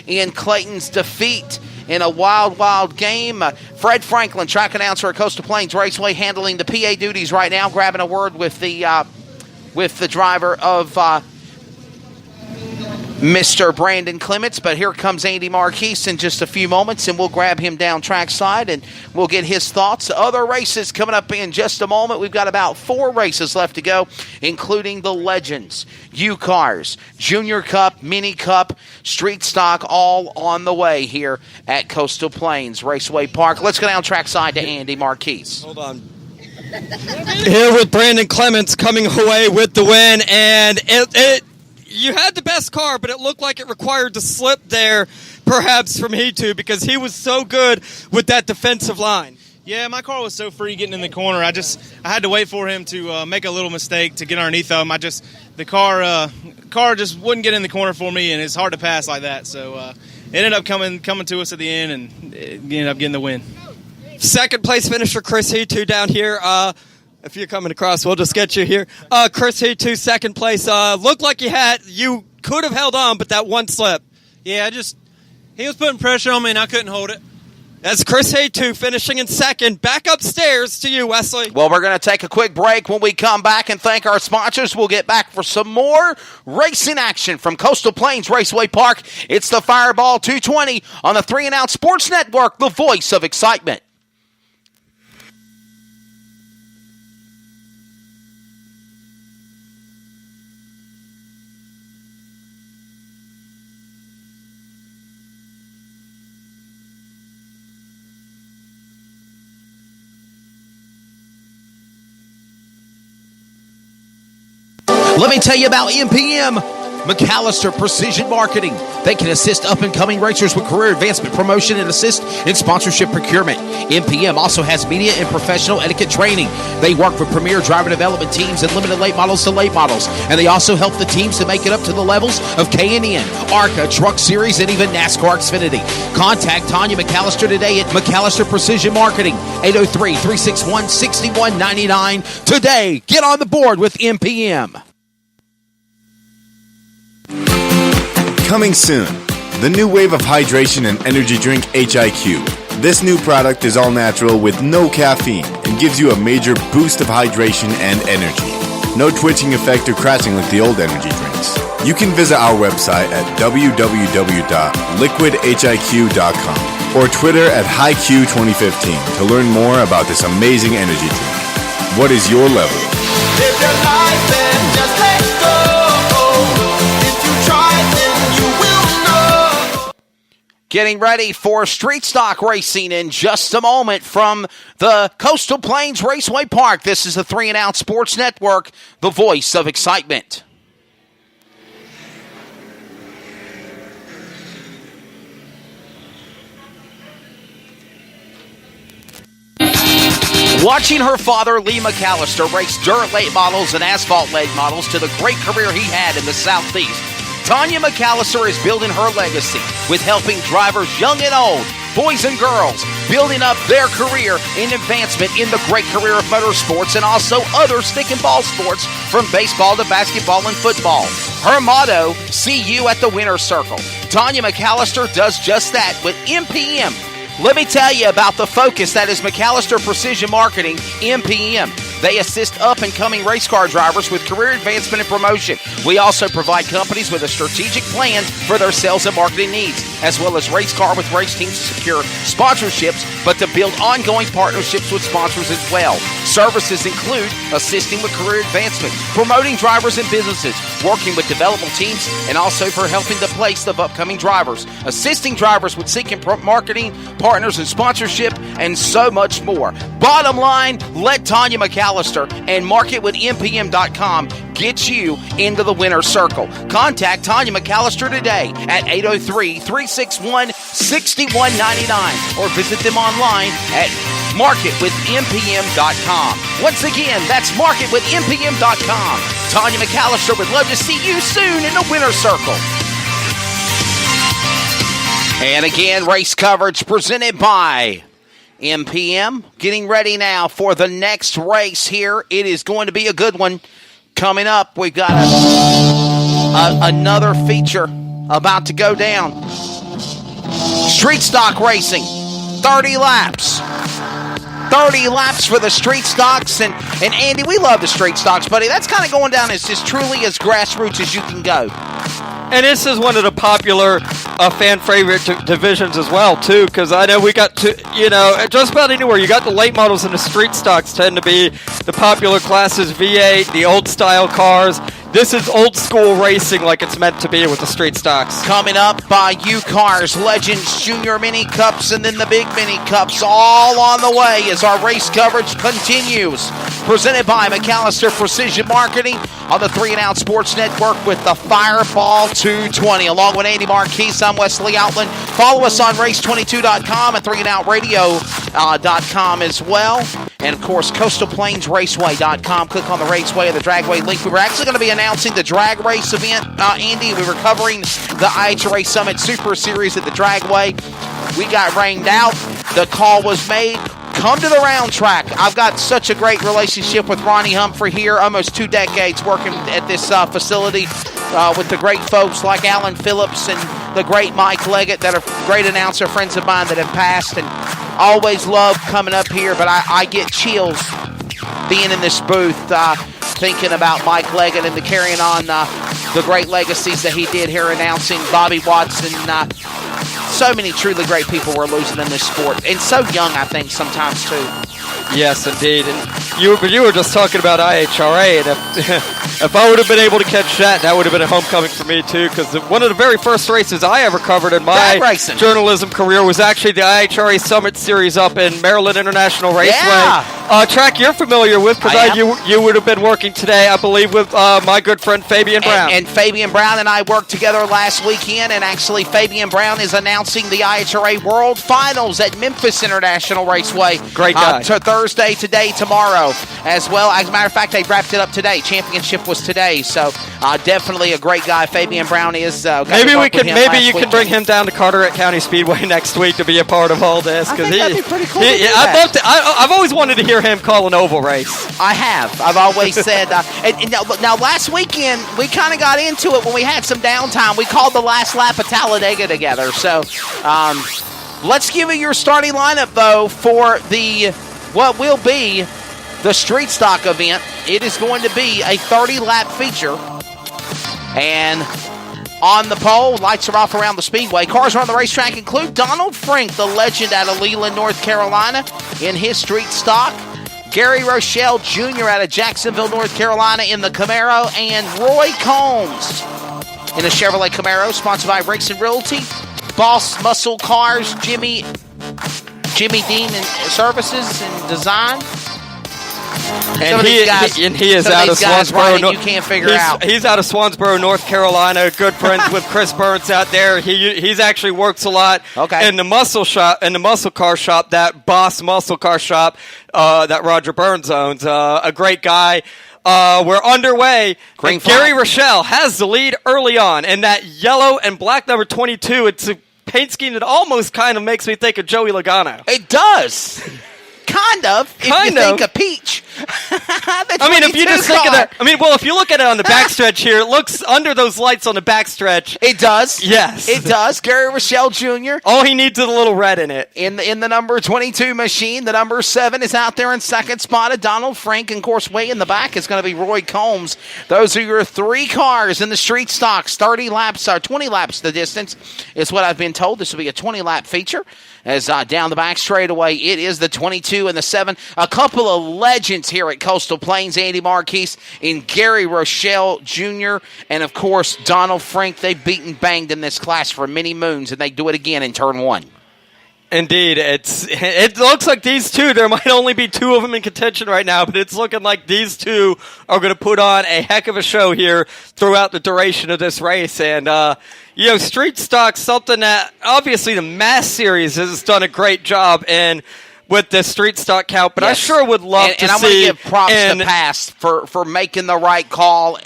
in Clayton's defeat in a wild game. Fred Franklin, track announcer at Coastal Plains Raceway, handling the PA duties right now, grabbing a word with the driver of Mr. Brandon Clements. But here comes Andy Marquise in just a few moments, and we'll grab him down trackside and we'll get his thoughts. Other races coming up in just a moment. We've got about 4 races left to go, including the Legends, U-Cars, Junior Cup, Mini Cup, Street Stock, all on the way here at Coastal Plains Raceway Park. Let's go down trackside to Andy Marquise. Hold on. Here with Brandon Clements coming away with the win, and you had the best car, but it looked like it required the slip there, perhaps from He2, because he was so good with that defensive line. Yeah, my car was so free getting in the corner. I had to wait for him to make a little mistake to get underneath him. The car just wouldn't get in the corner for me, and it's hard to pass like that. So it ended up coming to us at the end, and it ended up getting the win. Second place finisher Chris He2 down here. If you're coming across, we'll just get you here. Chris He2, second place. Looked like you could have held on, but that one slip. Yeah, he was putting pressure on me, and I couldn't hold it. That's Chris He2 finishing in second. Back upstairs to you, Wesley. Well, we're going to take a quick break. When we come back and thank our sponsors, we'll get back for some more racing action from Coastal Plains Raceway Park. It's the Fireball 220 on the 3 and Out Sports Network, the voice of excitement. Let me tell you about MPM, McAllister Precision Marketing. They can assist up-and-coming racers with career advancement, promotion, and assist in sponsorship procurement. MPM also has media and professional etiquette training. They work with premier driver development teams and limited late models to late models. And they also help the teams to make it up to the levels of K&N, ARCA, Truck Series, and even NASCAR Xfinity. Contact Tanya McAllister today at McAllister Precision Marketing, 803-361-6199. Today, get on the board with MPM. Coming soon, the new wave of hydration and energy drink HIQ. This new product is all natural with no caffeine and gives you a major boost of hydration and energy. No twitching effect or crashing like the old energy drinks. You can visit our website at www.liquidhiq.com or Twitter at HiQ2015 to learn more about this amazing energy drink. What is your level? Live your life and just let go. Getting ready for street stock racing in just a moment from the Coastal Plains Raceway Park. This is the 3 and Out Sports Network, the voice of excitement. Watching her father, Lee McAllister, race dirt late models and asphalt late models to the great career he had in the Southeast, Tanya McAllister is building her legacy with helping drivers young and old, boys and girls, building up their career in advancement in the great career of motorsports and also other stick and ball sports from baseball to basketball and football. Her motto, see you at the winner's circle. Tanya McAllister does just that with MPM. Let me tell you about the focus that is McAllister Precision Marketing, MPM. They assist up-and-coming race car drivers with career advancement and promotion. We also provide companies with a strategic plan for their sales and marketing needs, as well as race car with race teams to secure sponsorships, but to build ongoing partnerships with sponsors as well. Services include assisting with career advancement, promoting drivers and businesses, working with development teams, and also for helping the place of upcoming drivers, assisting drivers with seeking marketing, partners and sponsorship, and so much more. Bottom line, let Tanya McAllister and marketwithmpm.com get you into the winner's circle. Contact Tanya McAllister today at 803-361-6199 or visit them online at marketwithmpm.com. Once again, that's marketwithmpm.com. Tanya McAllister would love to see you soon in the winner's circle. And again, race coverage presented by MPM. Getting ready now for the next race here. It is going to be a good one coming up. We've got another feature about to go down. Street stock racing, 30 laps. 30 laps for the street stocks. And Andy, we love the street stocks, buddy. That's kind of going down as truly as grassroots as you can go. And this is one of the popular fan favorite divisions as well, too, because I know we got to, just about anywhere. You got the late models and the street stocks tend to be the popular classes, V8, the old style cars. This is old school racing like it's meant to be with the street stocks. Coming up by U-Cars, Legends, Junior Mini Cups, and then the Big Mini Cups all on the way as our race coverage continues. Presented by McAllister Precision Marketing on the 3 and Out Sports Network with the Fireball 220. Along with Andy Marquise, I'm Wesley Outland. Follow us on race22.com and 3andoutradio.com as well. And, of course, coastalplainsraceway.com. Click on the Raceway or the Dragway link. We were actually going to be announcing the drag race event, Andy. We were covering the IHRA Summit Super Series at the Dragway. We got rained out. The call was made. Come to the round track. I've got such a great relationship with Ronnie Humphrey here, almost 2 decades working at this facility with the great folks like Alan Phillips and the great Mike Leggett that are great announcer friends of mine that have passed, and always love coming up here, but I get chills being in this booth thinking about Mike Leggett and the carrying on the great legacies that he did here announcing, Bobby Watson, so many truly great people we're losing in this sport, and so young, I think, sometimes, too. Yes, indeed. And you were just talking about IHRA, and if I would have been able to catch that would have been a homecoming for me, too, because one of the very first races I ever covered in my journalism career was actually the IHRA Summit Series up in Maryland International Raceway. Yeah. Track you're familiar with, because you would have been working today, I believe, with my good friend Fabian Brown. And Fabian Brown and I worked together last weekend, and actually Fabian Brown is announcing the IHRA World Finals at Memphis International Raceway. Great guy. Thursday, today, tomorrow, as well. As a matter of fact, they wrapped it up today. Championship was today, so definitely a great guy. Fabian Brown is. Maybe you can bring him down to Carteret County Speedway next week to be a part of all this. I think that'd be pretty cool. I've always wanted to hear him call an oval race. I have. I've always said. And now, last weekend we kind of got into it when we had some downtime. We called the last lap of Talladega together. So let's give you your starting lineup though for what will be the street stock event. It is going to be a 30-lap feature. And on the pole, lights are off around the speedway. Cars around the racetrack include Donald Frank, the legend out of Leland, North Carolina, in his street stock. Gary Rochelle Jr. out of Jacksonville, North Carolina, in the Camaro. And Roy Combs in a Chevrolet Camaro, sponsored by Rickson Realty. Boss Muscle Cars, Jimmy Dean and Services and Design. And he is out of Swansboro. You can't figure out. He's out of Swansboro, North Carolina. Good friends with Chris Burns out there. He's actually works a lot in the muscle car shop, that Boss Muscle Car Shop that Roger Burns owns. A great guy. We're underway. And Gary Rochelle has the lead early on, and that yellow and black number 22. It's a paint scheme that almost kind of makes me think of Joey Logano. It does. Kind of. If you think of Peach. If you just think of that. If you look at it on the backstretch here, it looks under those lights on the backstretch. It does. Yes. It does. Gary Rochelle Jr. All he needs is a little red in it. In the number 22 machine, the number 7 is out there in second spot at Donald Frank. And, of course, way in the back is going to be Roy Combs. Those are your 3 cars in the street stocks. 30 laps, 20 laps the distance is what I've been told. This will be a 20-lap feature. As down the back straightaway, it is the 22 and the 7. A couple of legends here at Coastal Plains, Andy Marquise and Gary Rochelle Jr. And, of course, Donald Frank. They've beaten banged in this class for many moons, and they do it again in turn 1. Indeed. It looks like these two, there might only be 2 of them in contention right now, but it's looking like these 2 are going to put on a heck of a show here throughout the duration of this race. And, street stock, something that obviously the Mass Series has done a great job in with the street stock count, but yes. I sure would love to see. And I want to give props to Past for making the right call.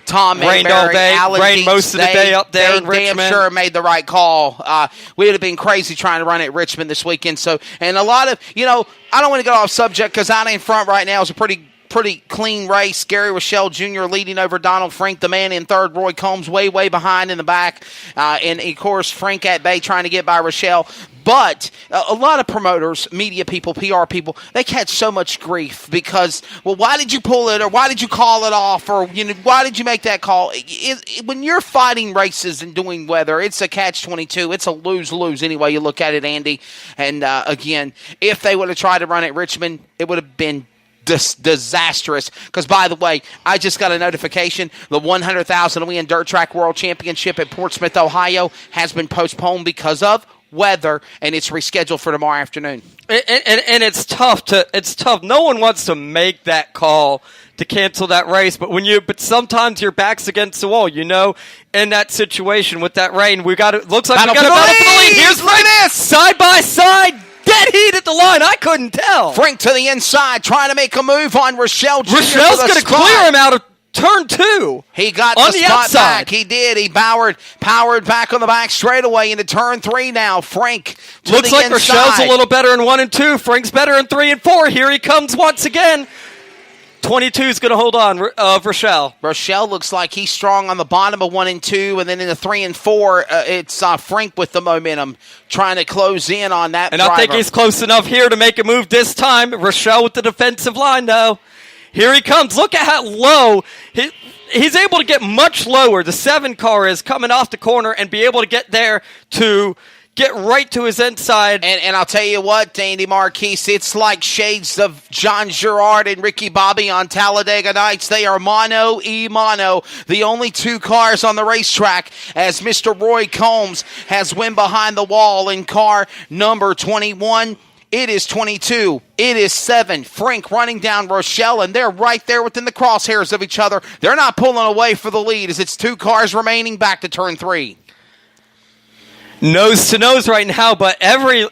Tom rained all day, rained most of the day up there in Richmond. Damn sure made the right call. We would have been crazy trying to run at Richmond this weekend. So, and a lot of, I don't want to go off subject because out in front right now is a pretty pretty clean race. Gary Rochelle Jr. leading over Donald Frank, the man in third. Roy Combs way behind in the back. And, of course, Frank at bay trying to get by Rochelle. But a lot of promoters, media people, PR people, they catch so much grief because, well, why did you pull it, or why did you call it off, or why did you make that call? When you're fighting races and doing weather, it's a catch-22. It's a lose-lose any way you look at it, Andy. And, again, if they would have tried to run at Richmond, it would have been disastrous. Because, by the way, I just got a notification. The 100,000 win Dirt Track World Championship at Portsmouth, Ohio has been postponed because of weather, and it's rescheduled for tomorrow afternoon. And it's tough. It's tough. No one wants to make that call to cancel that race, but sometimes your back's against the wall. In that situation with that rain, looks like we got to battle for the lead. Here's Frank, side by side, dead heat at the line. I couldn't tell. Frank to the inside, trying to make a move on Rochelle Jr. Rochelle's going to clear him out of turn 2. He got on the spot outside. Back. He did. He powered back on the back straightaway into turn 3 now. Frank to looks the like inside. Rochelle's a little better in 1 and 2. Frank's better in 3 and 4. Here he comes once again. 22 is going to hold on, Rochelle. Rochelle looks like he's strong on the bottom of 1 and 2, and then in the 3 and 4, it's Frank with the momentum trying to close in on that. And driver. I think he's close enough here to make a move this time. Rochelle with the defensive line, though. Here he comes. Look at how low he's able to get much lower. The 7 car is coming off the corner and be able to get there to get right to his inside. And I'll tell you what, Andy Marquise, it's like shades of John Girard and Ricky Bobby on Talladega Nights. They are mono, the only 2 cars on the racetrack, as Mr. Roy Combs has went behind the wall in car number 21. It is 22. It is 7. Frank running down Rochelle, and they're right there within the crosshairs of each other. They're not pulling away for the lead as it's 2 cars remaining back to turn 3. Nose to nose right now, but every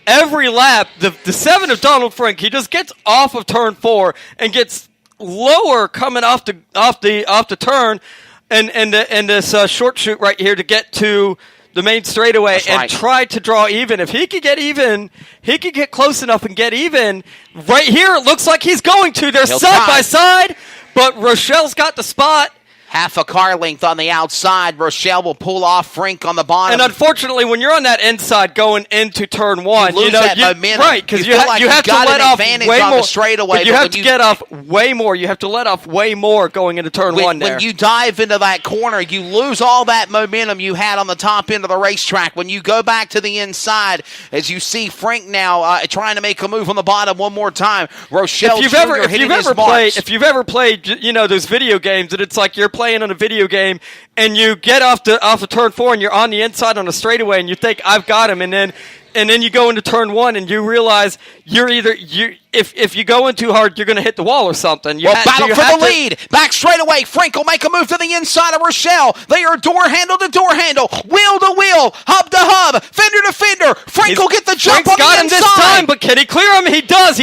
lap, the 7 of Donald Frank, he just gets off of turn 4 and gets lower coming off the turn, and this short shoot right here to get to the main straightaway. That's and right. Try to draw even. If he could get even, he could get close enough and get even. Right here, it looks like he's going to. They're side by side, but Rochelle's got the spot. Half a car length on the outside. Rochelle will pull off Frank on the bottom. And unfortunately, when you're on that inside going into turn 1, you lose that momentum. Right, because you have to let off way more. Straightaway, you have to get off way more. You have to let off way more going into turn 1 there. When you dive into that corner, you lose all that momentum you had on the top end of the racetrack. When you go back to the inside, as you see Frank now trying to make a move on the bottom one more time. Rochelle if you've ever played, those video games, and it's like you're playing on a video game, and you get off of turn 4, and you're on the inside on a straightaway, and you think I've got him, and then you go into turn 1, and you realize if you go in too hard, you're going to hit the wall or something. Battle for the lead. Back straightaway. Frank will make a move to the inside of Rochelle. They are door handle to door handle, wheel to wheel, hub to hub, fender to fender. Frank will get the jump Frank's on the got inside. Him this time, but can he clear him? He does.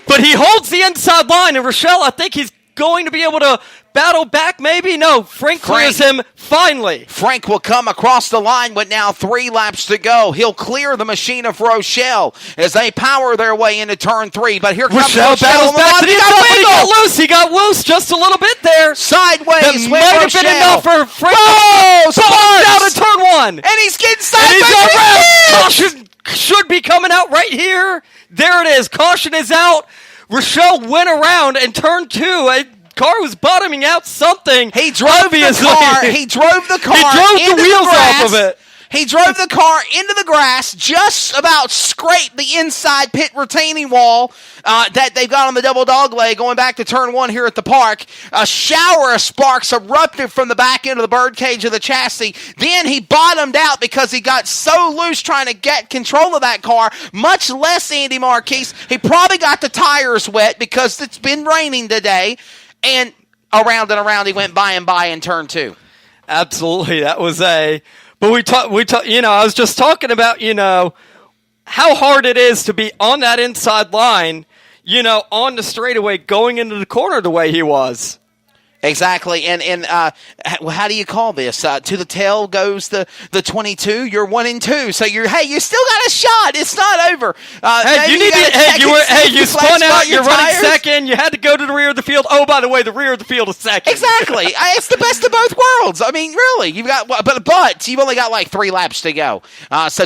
But he holds the inside line, and Rochelle, I think he's going to be able to battle back, maybe? No, Frank clears him finally. Frank will come across the line with now 3 laps to go. He'll clear the machine of Rochelle as they power their way into turn 3. But here comes Rochelle battles back to the inside. He got loose just a little bit there. Sideways. That might have been enough for Frank. Down to turn 1. And he's getting sideways. Caution should be coming out right here. There it is. Caution is out. Rochelle went around and turn 2. Car was bottoming out something. He drove the car. He drove the wheels off of it. He drove the car into the grass, just about scraped the inside pit retaining wall that they've got on the double dog leg going back to turn 1 here at the park. A shower of sparks erupted from the back end of the birdcage of the chassis. Then he bottomed out because he got so loose trying to get control of that car, much less Andy Marquise. He probably got the tires wet because it's been raining today. And around he went by in turn 2. Absolutely, that was a. But we talk. I was just talking about how hard it is to be on that inside line. On the straightaway going into the corner the way he was. Exactly, and how do you call this? To the tail goes the 22. You're 1-2, so you still got a shot. It's not over. You spun out. You're running second. You had to go to the rear of the field. Oh, by the way, the rear of the field is second. Exactly, it's the best of both worlds. I mean, really, you've got, but you've only got like 3 laps to go. So.